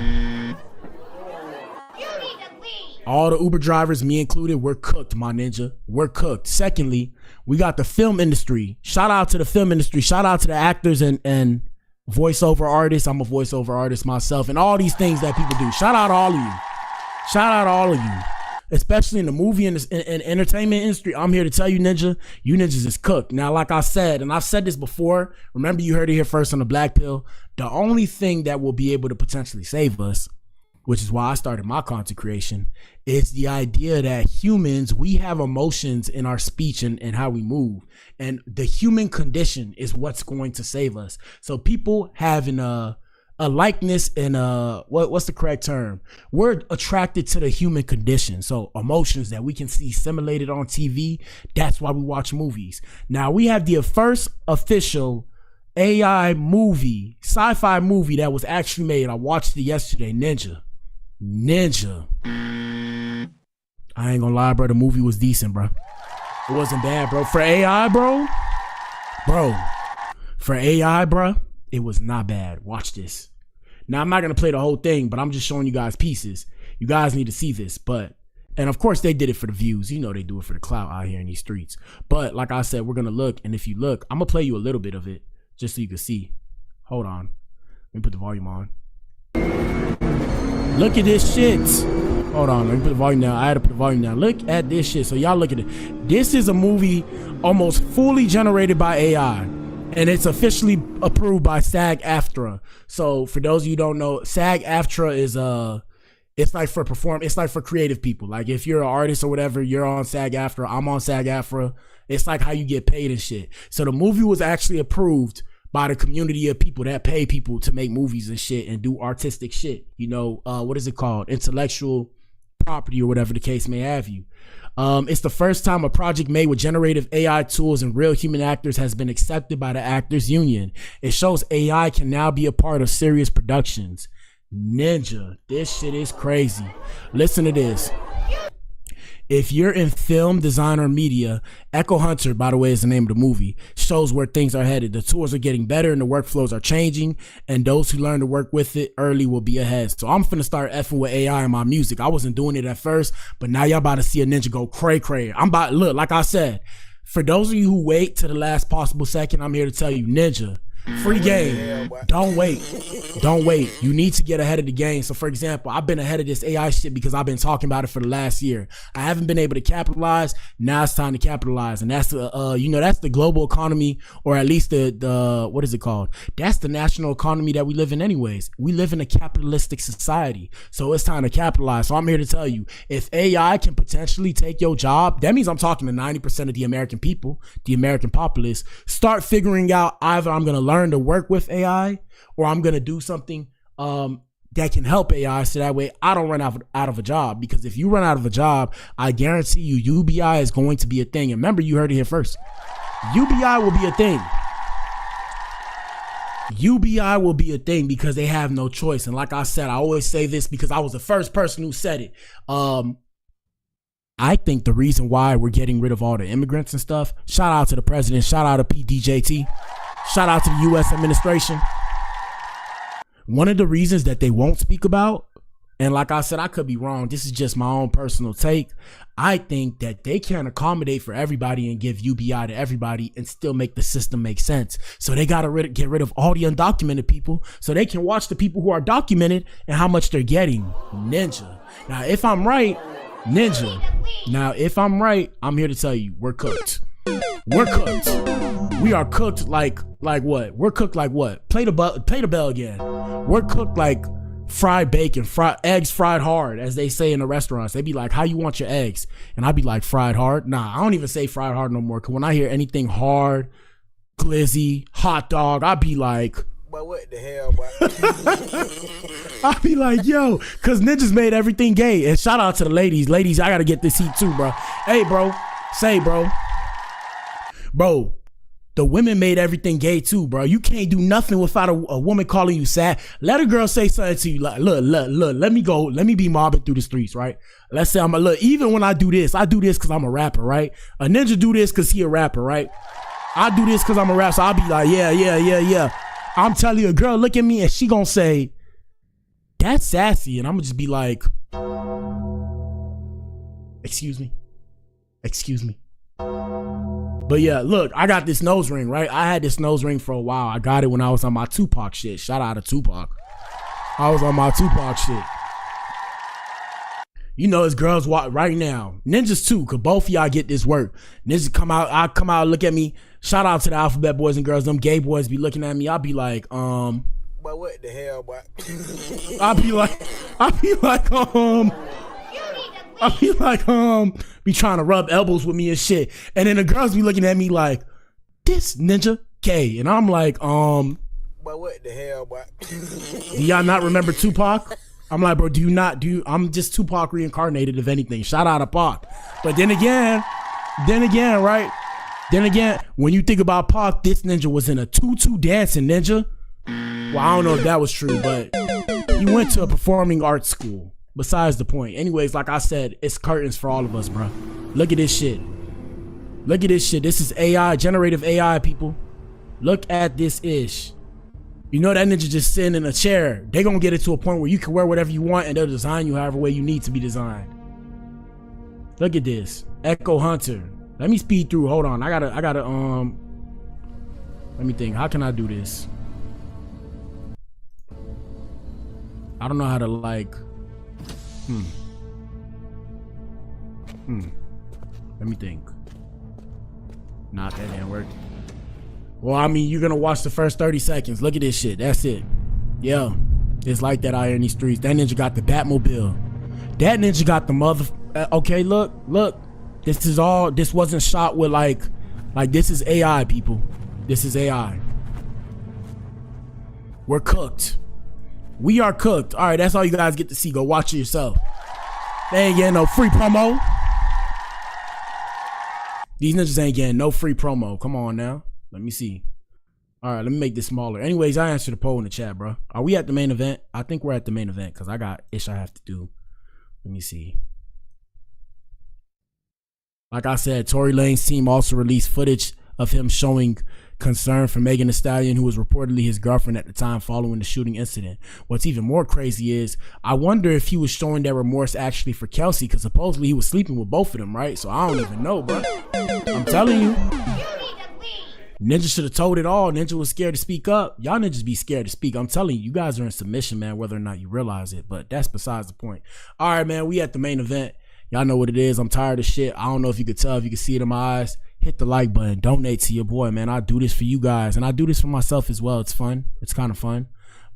all the Uber drivers, me included, we're cooked, my ninja. We're cooked. Secondly, we got the film industry. Shout out to the film industry. Shout out to the actors and voiceover artists. I'm a voiceover artist myself, and all these things that people do. Shout out to all of you. Especially in the movie and entertainment industry. I'm here to tell you, ninja, you ninjas is cooked. Now, like I said, and I've said this before, remember you heard it here first on the Blac Pill, the only thing that will be able to potentially save us, which is why I started my content creation, is the idea that humans, we have emotions in our speech and how we move. And the human condition is what's going to save us. So people having a likeness and what's the correct term? We're attracted to the human condition. So emotions that we can see simulated on TV, that's why we watch movies. Now we have the first official AI movie, sci-fi movie that was actually made. I watched it yesterday, Ninja. I ain't gonna lie, bro. The movie was decent, bro. It wasn't bad, bro. For AI, bro. For AI, bro, it was not bad. Watch this. Now, I'm not going to play the whole thing, but I'm just showing you guys pieces. You guys need to see this. And of course, they did it for the views. You know they do it for the clout out here in these streets. But like I said, we're going to look. And if you look, I'm going to play you a little bit of it just so you can see. Hold on. Let me put the volume on. Look at this shit. Hold on. Let me put the volume down. I had to put the volume down. Look at this shit. So y'all look at it. This is a movie almost fully generated by AI. And it's officially approved by SAG-AFTRA. So for those of you who don't know, SAG-AFTRA is it's like for creative people. Like if you're an artist or whatever, you're on SAG-AFTRA, I'm on SAG-AFTRA. It's like how you get paid and shit. So the movie was actually approved by the community of people that pay people to make movies and shit and do artistic shit. You know, what is it called? Intellectual property or whatever the case may have you. It's the first time a project made with generative AI tools and real human actors has been accepted by the Actors Union. It shows AI can now be a part of serious productions. Ninja, this shit is crazy. Listen to this. if you're in film, design, or media, Echo Hunter, by the way, is the name of the movie, shows where things are headed. The tools are getting better and the workflows are changing, and those who learn to work with it early will be ahead. So I'm finna start effing with AI in my music. I wasn't doing it at first, but now y'all about to see a ninja go cray. I'm about, look, like I said, for those of you who wait to the last possible second, I'm here to tell you, ninja, free game. Don't wait. You need to get ahead of the game. So for example, I've been ahead of this AI shit because I've been talking about it for the last year. I haven't been able to capitalize. Now it's time to capitalize. And that's the that's the global economy, or at least the what is it called? That's the national economy that we live in anyways. We live in a capitalistic society. So it's time to capitalize. So I'm here to tell you, if AI can potentially take your job, that means I'm talking to 90% of the American people, the American populace. Start figuring out either I'm going to learn to work with AI or I'm going to do something that can help AI, so that way I don't run out of a job. Because if you run out of a job, I guarantee you UBI is going to be a thing. And remember, you heard it here first. UBI will be a thing. UBI will be a thing because they have no choice. And like I said, I always say this because I was the first person who said it. I think the reason why we're getting rid of all the immigrants and stuff, shout out to the president, shout out to PDJT, shout out to the U.S. administration. One of the reasons that they won't speak about, and like I said, I could be wrong, this is just my own personal take, I think that they can't accommodate for everybody and give UBI to everybody and still make the system make sense. So they got to get rid of all the undocumented people so they can watch the people who are documented and how much they're getting. Ninja. Now, if I'm right, Ninja. Now, if I'm right, I'm here to tell you, we're cooked. We're cooked. We are cooked like what? We're cooked like what? Play the bell again. We're cooked like fried bacon, eggs fried hard, as they say in the restaurants. They be like, how you want your eggs? And I be like, fried hard? Nah, I don't even say fried hard no more. Cause when I hear anything hard, glizzy, hot dog, I be like, but what the hell, boy? I be like, yo, cause ninjas made everything gay. And shout out to the ladies. Ladies, I gotta get this heat too, bro. Hey, bro, bro, the women made everything gay too, bro. You can't do nothing without a woman calling you sad. Let a girl say something to you like, look, let me go. Let me be mobbing through the streets, right? Let's say I'm a look. Even when I do this cause I'm a rapper, right? A ninja do this cause he a rapper, right? I do this cause I'm a rapper, so I'll be like, yeah. I'm telling you, a girl look at me and she gonna say, that's sassy. And I'm gonna just be like, excuse me. But yeah, look, I got this nose ring, right? I had this nose ring for a while. I got it when I was on my Tupac shit. Shout out to Tupac. I was on my Tupac shit. You know, it's girls right now. Ninjas too, cause both of y'all get this work. Ninjas come out, look at me. Shout out to the alphabet boys and girls. Them gay boys be looking at me. I'll be like, but what the hell, boy? I'll be like, be trying to rub elbows with me and shit. And then the girls be looking at me like, this ninja gay. And I'm like, but what the hell, boy? Do y'all not remember Tupac? I'm like, bro, I'm just Tupac reincarnated, if anything. Shout out to Pac. But then again, right? Then again, when you think about Pac, this ninja was in a tutu dancing, ninja. Well, I don't know if that was true, but he went to a performing arts school. Besides the point. Anyways, like I said, it's curtains for all of us, bro. Look at this shit. This is AI, generative AI, people. Look at this ish. You know that ninja just sitting in a chair. They gonna get it to a point where you can wear whatever you want and they'll design you however way you need to be designed. Look at this. Echo Hunter. Let me speed through. Hold on. I gotta let me think. How can I do this? I don't know how to like let me think. Not that didn't work. Well, I mean, you're gonna watch the first 30 seconds. Look at this shit. That's it. Yeah, it's like that out here in these streets. That ninja got the Batmobile. That ninja got the mother. Okay, look. This wasn't shot with like this is AI, people. This is AI. We're cooked. We are cooked. All right, that's all you guys get to see. Go watch it yourself. They ain't getting no free promo. These ninjas ain't getting no free promo. Come on now. Let me see. All right, let me make this smaller. Anyways, I answered the poll in the chat, bro. Are we at the main event? I think we're at the main event because I got ish I have to do. Let me see. Like I said, Tory Lanez team also released footage of him showing concern for Megan Thee Stallion, who was reportedly his girlfriend at the time following the shooting incident. What's even more crazy is I wonder if he was showing that remorse actually for Kelsey, because supposedly he was sleeping with both of them, right? So I don't even know, bro. I'm telling you. Ninja should have told it all. Ninja was scared to speak up. Y'all niggas be scared to speak. I'm telling you, you guys are in submission, man, whether or not you realize it. But that's besides the point. All right, man, we at the main event. Y'all know what it is. I'm tired of shit. I don't know if you could tell, if you can see it in my eyes. Hit the like button. Donate to your boy, man. I do this for you guys. And I do this for myself as well. It's fun. It's kind of fun.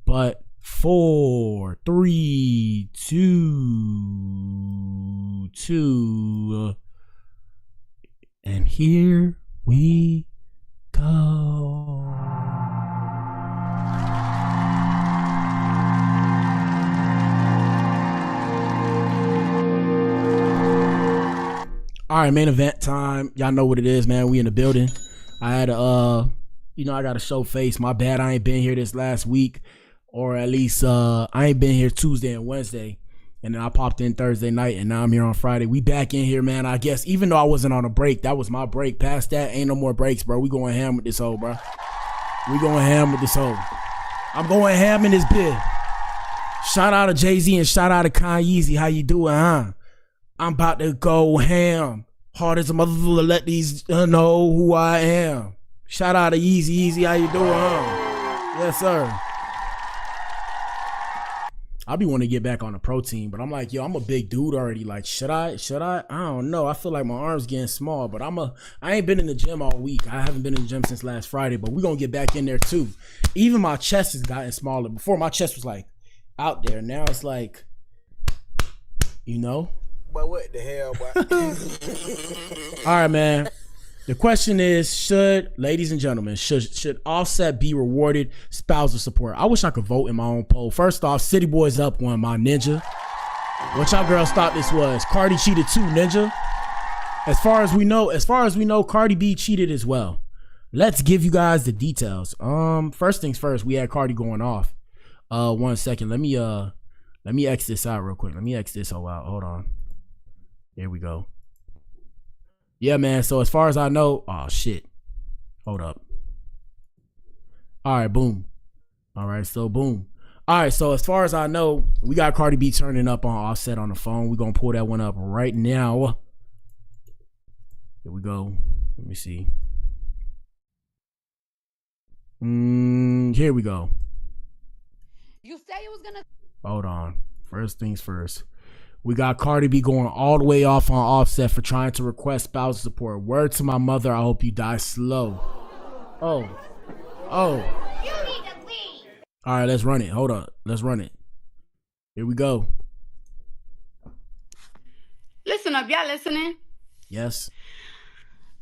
But 4, 3, 2, and here we go. All right, main event time. Y'all know what it is, man. We in the building. I had I got to show face. My bad, I ain't been here this last week, or at least I ain't been here Tuesday and Wednesday, and then I popped in Thursday night, and now I'm here on Friday. We back in here, man. I guess even though I wasn't on a break, that was my break. Past that, ain't no more breaks, bro. We going ham with this hoe, bro. We going ham with this hoe. I'm going ham in this bit. Shout out to Jay-Z and shout out to Kanye. How you doing, huh? I'm about to go ham. Hard as a mother to let these know who I am. Shout out to Yeezy. How you doing, huh? Yes, sir. I be wanting to get back on the protein, but I'm like, yo, I'm a big dude already. Like, should I? I don't know. I feel like my arm's getting small, but I ain't been in the gym all week. I haven't been in the gym since last Friday, but we gonna get back in there too. Even my chest has gotten smaller. Before my chest was like out there. Now it's like, But what the hell, boy? All right, man. The question is, ladies and gentlemen, should Offset be rewarded spousal support? I wish I could vote in my own poll. First off, City Boys up one, my ninja. What y'all girls thought this was? Cardi cheated too, ninja. As far as we know, Cardi B cheated as well. Let's give you guys the details. First things first, we had Cardi going off. 1 second. Let me X this out real quick. Let me X this out. Hold on. Here we go. Yeah, man. So as far as I know, oh shit. Hold up. All right, boom. All right, so boom. All right, so as far as I know, we got Cardi B turning up on Offset on the phone. We're gonna pull that one up right now. Here we go. Let me see. Here we go. You say you was gonna. Hold on. First things first. We got Cardi B going all the way off on Offset for trying to request spousal support. Word to my mother, I hope you die slow. Oh. All right, let's run it. Hold on. Let's run it. Here we go. Listen up, y'all listening? Yes.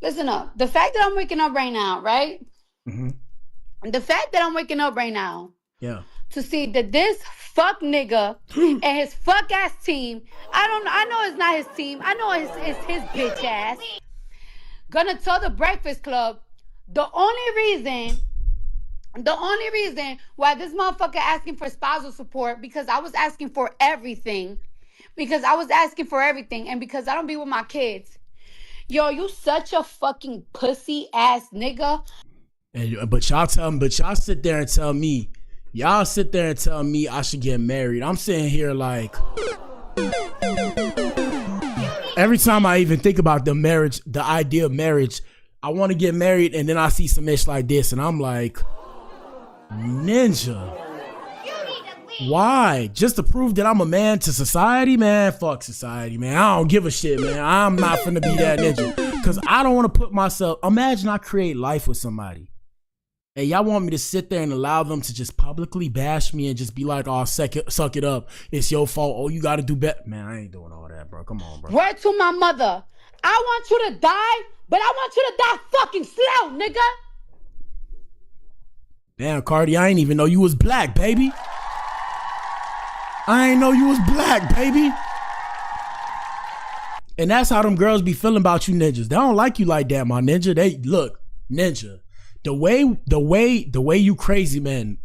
Listen up. The fact that I'm waking up right now, right? Mm-hmm. The fact that I'm waking up right now. Yeah. To see that this fuck nigga and his fuck ass team, I know it's not his team, I know it's his bitch ass, gonna tell the Breakfast Club the only reason why this motherfucker asking for spousal support, because I was asking for everything, and because I don't be with my kids. Yo, you such a fucking pussy ass nigga. But y'all sit there and tell me. Y'all sit there and tell me I should get married. I'm sitting here like, every time I even think about the idea of marriage, I want to get married, and then I see some ish like this, and I'm like, ninja. Why? Just to prove that I'm a man to society? Man, fuck society, man. I don't give a shit, man. I'm not finna be that ninja. Because I don't want to put myself, imagine I create life with somebody. And y'all want me to sit there and allow them to just publicly bash me and just be like, oh, suck it up. It's your fault. Oh, you got to do better. Man, I ain't doing all that, bro. Come on, bro. Word to my mother. I want you to die, but I want you to die fucking slow, nigga. Damn, Cardi, I ain't even know you was black, baby. I ain't know you was black, baby. And that's how them girls be feeling about you ninjas. They don't like you like that, my ninja. They look, ninja. The way you crazy men,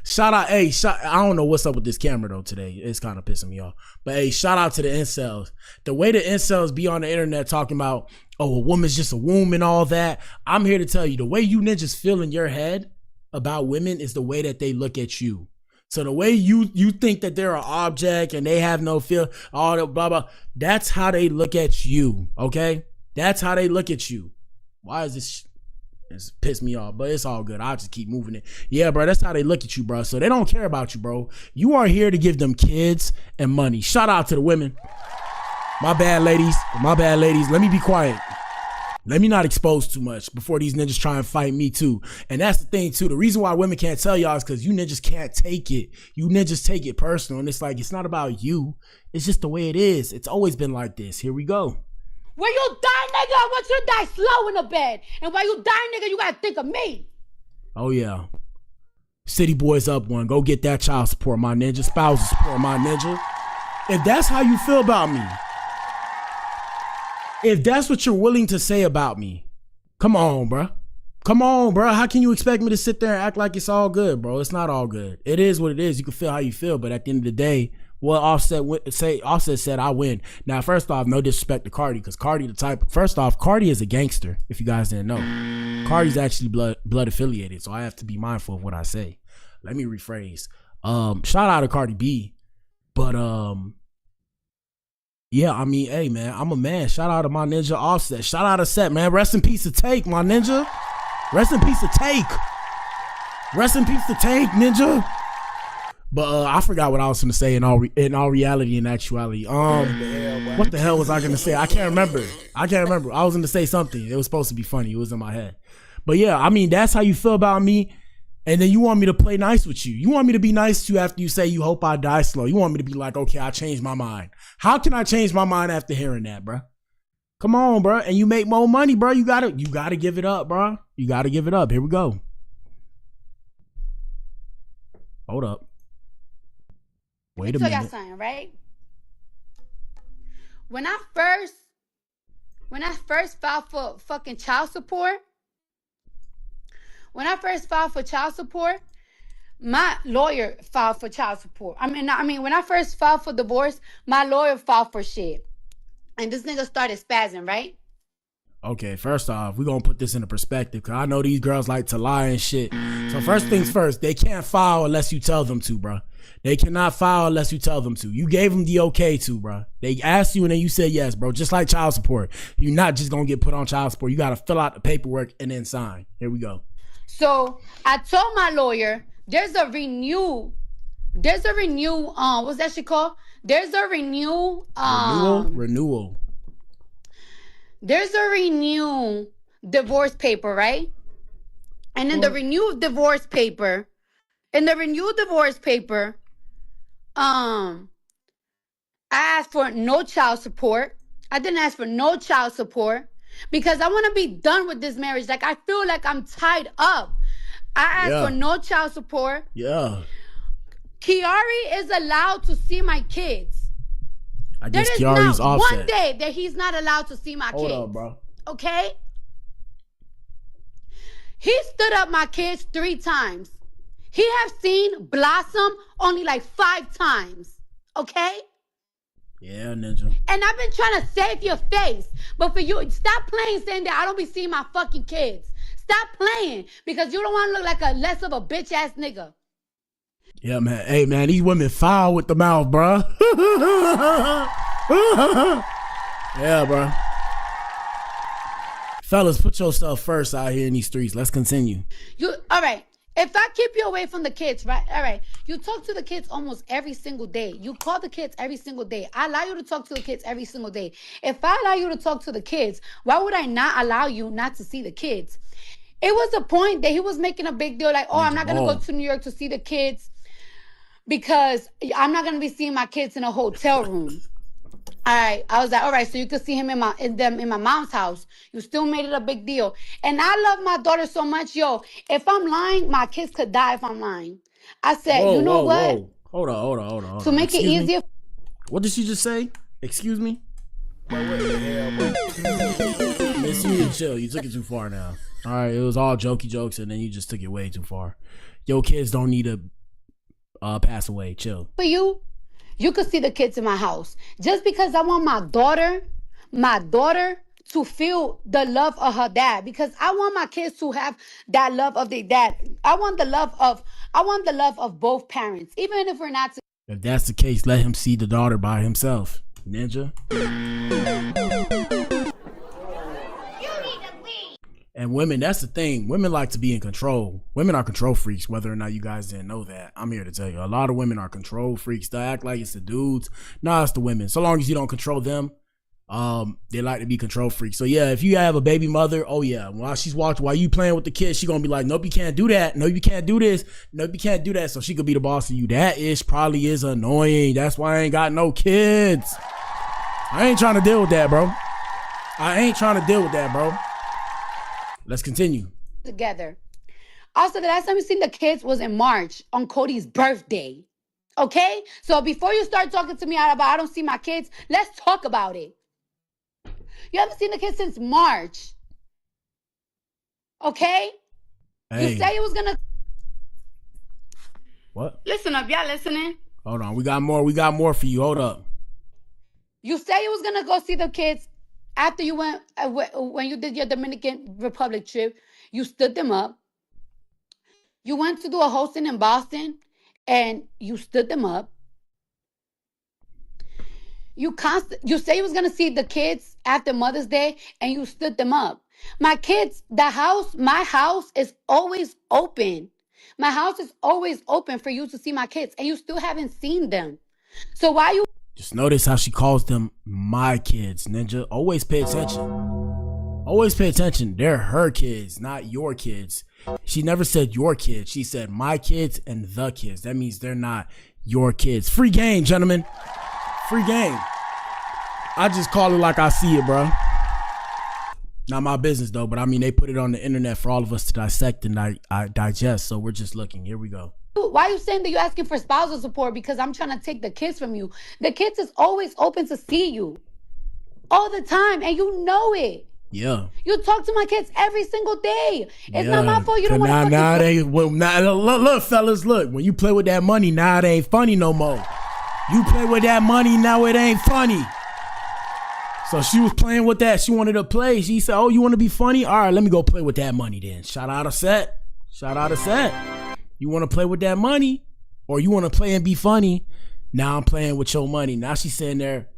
Shout out, hey, I don't know what's up with this camera though today. It's kind of pissing me off. But hey, shout out to the incels. The way the incels be on the internet talking about, oh, a woman's just a womb and all that. I'm here to tell you, the way you niggas feel in your head about women is the way that they look at you. So the way you think that they're an object and they have no feel, all the blah, blah, that's how they look at you, okay? That's how they look at you. Why is this? It's pissed me off, but it's all good. I'll just keep moving it. Yeah, bro, that's how they look at you, bro. So they don't care about you, bro. You are here to give them kids and money. Shout out to the women. My bad, ladies. My bad, ladies. Let me be quiet. Let me not expose too much before these niggas try and fight me too. And that's the thing too. The reason why women can't tell y'all is because you niggas can't take it. You niggas take it personal. And it's like, it's not about you. It's just the way it is. It's always been like this. Here we go. When you die, nigga, I want you to die slow in the bed. And while you die, nigga, you gotta think of me. Oh yeah. City boys up one. Go get that child support, my ninja. Spousal support, my ninja. If that's how you feel about me, if that's what you're willing to say about me, come on, bro. Come on, bro. How can you expect me to sit there and act like it's all good, bro? It's not all good. It is what it is. You can feel how you feel, but at the end of the day, what Offset said, I win. Now, first off, no disrespect to Cardi, because Cardi first off, Cardi is a gangster, if you guys didn't know. Cardi's actually blood affiliated, so I have to be mindful of what I say. Let me rephrase. Shout out to Cardi B, but yeah, I mean, hey, man, I'm a man. Shout out to my ninja Offset. Shout out to Set, man. Rest in peace to Take, my ninja. Rest in peace to Take. Rest in peace to Take, ninja. But I forgot what I was going to say in all reality and actuality. What the hell was I going to say? I can't remember. I was going to say something. It was supposed to be funny. It was in my head. But yeah, I mean, that's how you feel about me. And then you want me to play nice with you. You want me to be nice to you after you say you hope I die slow. You want me to be like, okay, I changed my mind. How can I change my mind after hearing that, bro? Come on, bro. And you make more money, bro. You gotta give it up, bro. You gotta give it up. Here we go. Hold up. Wait a minute. Tell y'all something, right? When I first filed for fucking child support, when I first filed for child support, my lawyer filed for child support. I mean, when I first filed for divorce, my lawyer filed for shit. And this nigga started spazzing, right? Okay, first off, we're going to put this into perspective, because I know these girls like to lie and shit. So first things first, they can't file unless you tell them to, bro. They cannot file unless you tell them to. You gave them the okay to, bro. They asked you and then you said yes, bro. Just like child support. You're not just going to get put on child support. You got to fill out the paperwork and then sign. Here we go. So I told my lawyer, there's a renew, what's that shit called? There's a renewal. There's a renew divorce paper, right? And in the renewed divorce paper, I asked for no child support. I didn't ask for no child support because I want to be done with this marriage. Like, I feel like I'm tied up. I asked for no child support. Yeah. Kiari is allowed to see my kids. I guess Kiari's offset. There is not one day that he's not allowed to see my kids. Hold on, bro. Okay? He stood up my kids 3 times. He have seen Blossom only like 5 times. Okay? Yeah, ninja. And I've been trying to save your face. But for you, stop playing saying that I don't be seeing my fucking kids. Stop playing. Because you don't want to look like a less of a bitch ass nigga. Yeah, man. Hey, man, these women foul with the mouth, bro. Yeah, bro. Fellas, put yourself first out here in these streets. Let's continue. All right. If I keep you away from the kids, right? All right. You talk to the kids almost every single day. You call the kids every single day. I allow you to talk to the kids every single day. If I allow you to talk to the kids, why would I not allow you not to see the kids? It was a point that he was making a big deal like, oh, I'm not going to go to New York to see the kids because I'm not going to be seeing my kids in a hotel room. All right. I was like, all right, so you could see him in my mom's house. You still made it a big deal. And I love my daughter so much. Yo, if I'm lying, my kids could die if I'm lying. I said, you know what? Whoa. Hold on. To make it easier. What did she just say? Excuse me? What the hell, bro? Miss, you need to chill. You took it too far now. All right, it was all jokey jokes, and then you just took it way too far. Your kids don't need to pass away. Chill. For you could see the kids in my house. Just because I want my daughter to feel the love of her dad, because I want my kids to have that love of their dad. I want the love of both parents, even if we're not. If that's the case, let him see the daughter by himself. Ninja. And women, that's the thing. Women like to be in control. Women are control freaks, whether or not you guys didn't know that. I'm here to tell you. A lot of women are control freaks. They act like it's the dudes. Nah, it's the women. So long as you don't control them, they like to be control freaks. So yeah, if you have a baby mother, oh yeah, while she's watching, while you playing with the kids, she gonna be like, nope, you can't do that. Nope, you can't do this. Nope, you can't do that. So she could be the boss of you. That probably is annoying. That's why I ain't got no kids. I ain't trying to deal with that, bro. Let's continue. Together. Also, the last time we seen the kids was in March on Cody's birthday. Okay? So before you start talking to me about I don't see my kids, let's talk about it. You haven't seen the kids since March. Okay? Hey. You say you was gonna... What? Listen up, y'all listening? Hold on, we got more for you. Hold up. You say you was gonna go see the kids after you went, when you did your Dominican Republic trip. You stood them up. You went to do a hosting in Boston, and you stood them up. You say you was gonna see the kids after Mother's Day, and you stood them up. My kids, my house is always open. My house is always open for you to see my kids, and you still haven't seen them. So why you... Just notice how she calls them my kids, Ninja. Always pay attention. Always pay attention. They're her kids, not your kids. She never said your kids. She said my kids and the kids. That means they're not your kids. Free game, gentlemen. Free game. I just call it like I see it, bro. Not my business, though. But I mean, they put it on the internet for all of us to dissect and digest. So we're just looking. Here we go. Why are you saying that you're asking for spousal support? Because I'm trying to take the kids from you. The kids is always open to see you. All the time. And you know it. Yeah. You talk to my kids every single day. It's not my fault you don't want to... Look, fellas, look. When you play with that money, now it ain't funny no more. You play with that money, now it ain't funny. So she was playing with that. She wanted to play. She said, oh, you want to be funny? All right, let me go play with that money then. Shout out a set. You want to play with that money, or you want to play and be funny? Now I'm playing with your money. Now she's sitting there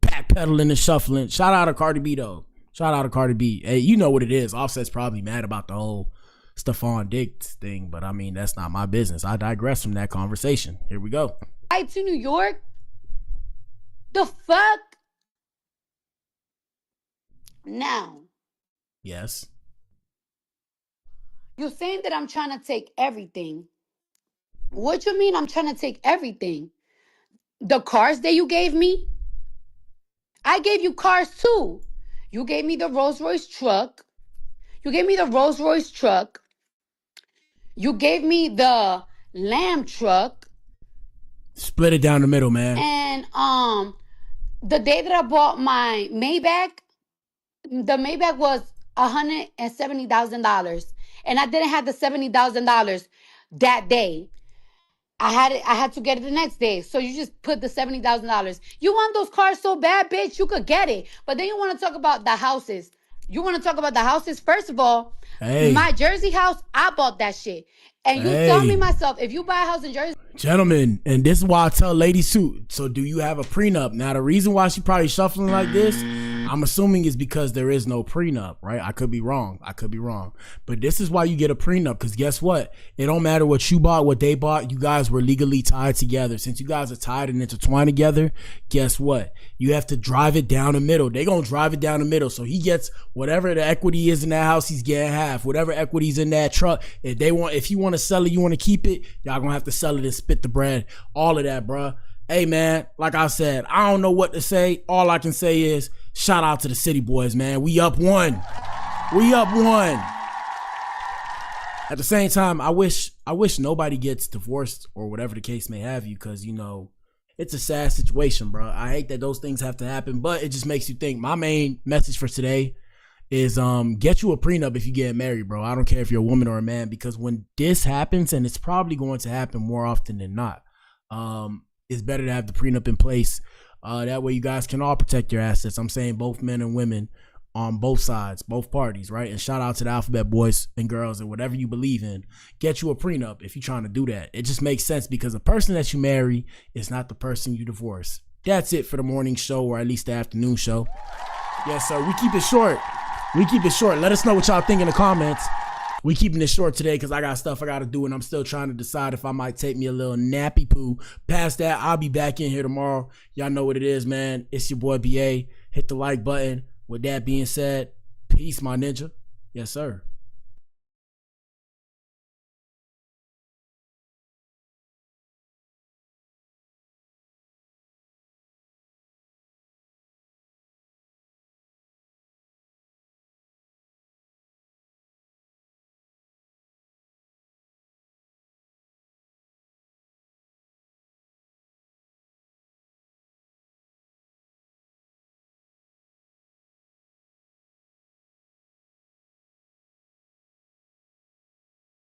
backpedaling and shuffling. Shout out to Cardi B, though. Shout out to Cardi B. Hey, you know what it is. Offset's probably mad about the whole Stephon Diggs thing, but I mean, that's not my business. I digress from that conversation. Here we go. Right to New York? The fuck? Now. Yes. You're saying that I'm trying to take everything. What you mean I'm trying to take everything? The cars that you gave me? I gave you cars too. You gave me the Rolls Royce truck. You gave me the Lamb truck. Split it down the middle, man. And the day that I bought my Maybach, the Maybach was $170,000. And I didn't have the $70,000 that day. I had to get it the next day. So you just put the $70,000. You want those cars so bad, bitch, you could get it. But then you want to talk about the houses. First of all, my Jersey house, I bought that shit. And you tell me myself, if you buy a house in Jersey... Gentlemen, and this is why I tell ladies too. So do you have a prenup? Now, the reason why she probably shuffling like this, I'm assuming is because there is no prenup, right? I could be wrong. But this is why you get a prenup, because guess what? It don't matter what you bought, what they bought. You guys were legally tied together. Since you guys are tied and intertwined together, guess what? You have to drive it down the middle. They gonna drive it down the middle. So he gets whatever the equity is in that house, he's getting half. Whatever equity's in that truck, if you want to sell it, you want to keep it, y'all gonna have to sell it and spit the bread. All of that, bruh. Hey, man, like I said, I don't know what to say. All I can say is shout out to the City Boys, man. We up one. At the same time, I wish nobody gets divorced or whatever the case may have you, because, you know, it's a sad situation, bro. I hate that those things have to happen, but it just makes you think. My main message for today is get you a prenup if you get married, bro. I don't care if you're a woman or a man, because when this happens, and it's probably going to happen more often than not, It's better to have the prenup in place. That way you guys can all protect your assets. I'm saying both men and women on both sides, both parties, right? And shout out to the alphabet boys and girls and whatever you believe in. Get you a prenup if you're trying to do that. It just makes sense because the person that you marry is not the person you divorce. That's it for the morning show, or at least the afternoon show. Yes, sir. We keep it short. Let us know what y'all think in the comments. We keeping it short today because I got stuff I got to do, and I'm still trying to decide if I might take me a little nappy poo. Past that, I'll be back in here tomorrow. Y'all know what it is, man. It's your boy BA. Hit the like button. With that being said, peace, my ninja. Yes, sir.